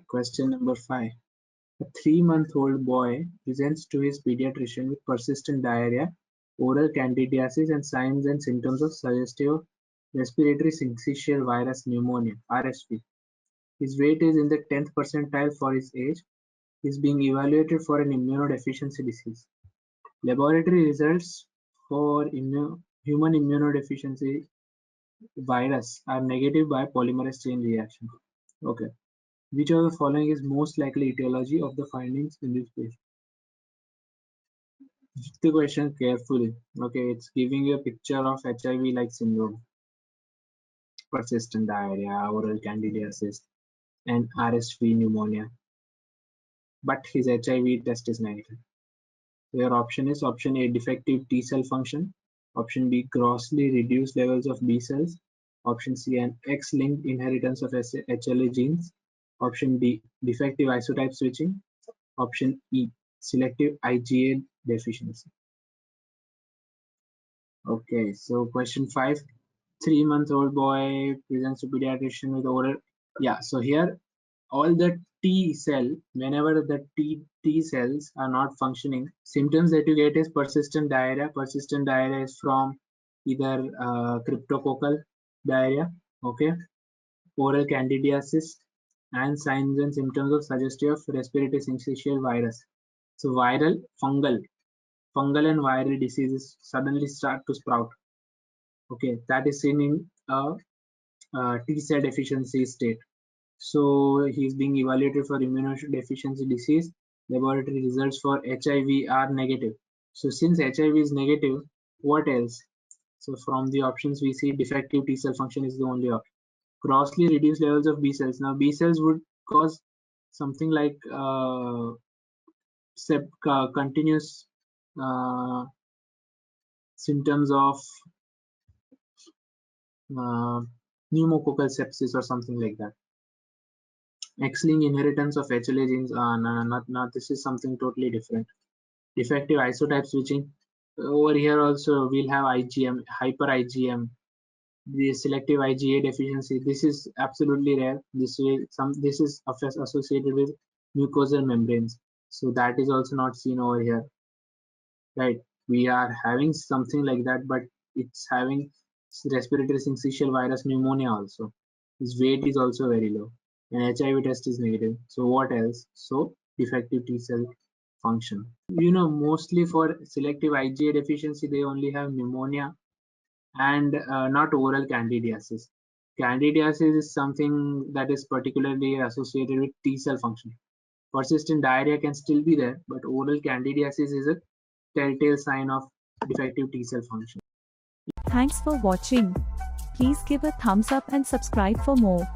Question number 5. A 3-month-old boy presents to his pediatrician with persistent diarrhea, oral candidiasis, and signs and symptoms of suggestive respiratory syncytial virus pneumonia (RSV). His weight is in the 10th percentile for his age. He is being evaluated for an immunodeficiency disease. Laboratory results for human immunodeficiency virus are negative by polymerase chain reaction. Okay. Which of the following is most likely etiology of the findings in this patient? Read the question carefully. Okay, it's giving you a picture of HIV-like syndrome, persistent diarrhea, oral candidiasis, and RSV pneumonia. But his HIV test is negative. Your option is option A, defective T cell function. Option B, grossly reduced levels of B cells. Option C, an X-linked inheritance of HLA genes. Option D, defective isotype switching. Option E, selective IgA deficiency. Okay, so question 5. 3-month-old boy presents to pediatrician with oral. Yeah, so here all the T cell, whenever the T cells are not functioning, symptoms that you get is persistent diarrhea. Persistent diarrhea is from either cryptococcal diarrhea, okay, oral candidiasis, and signs and symptoms of suggestive respiratory syncytial virus. So viral, fungal and viral diseases suddenly start to sprout. Okay, that is seen in a T cell deficiency state. So he is being evaluated for immunodeficiency disease. Laboratory results for HIV are negative. So since HIV is negative, what else? So from the options we see defective T cell function is the only option. Grossly reduced levels of B cells. Now B cells would cause something like continuous symptoms of pneumococcal sepsis or something like that. X-linked inheritance of HLA genes, not this is something totally different. Defective isotype switching. Over here also we'll have IgM, hyper IgM, the selective IgA deficiency. This is absolutely rare. This is associated with mucosal membranes. So that is also not seen over here. Right. We are having something like that, but it's having respiratory syncytial virus pneumonia also. His weight is also very low. And HIV test is negative. So what else? So defective T cell function. Mostly for selective IgA deficiency, they only have pneumonia and not oral candidiasis. Candidiasis is something that is particularly associated with T cell function. Persistent diarrhea can still be there, but oral candidiasis is a telltale sign of defective T cell function. Thanks for watching. Please give a thumbs up and subscribe for more.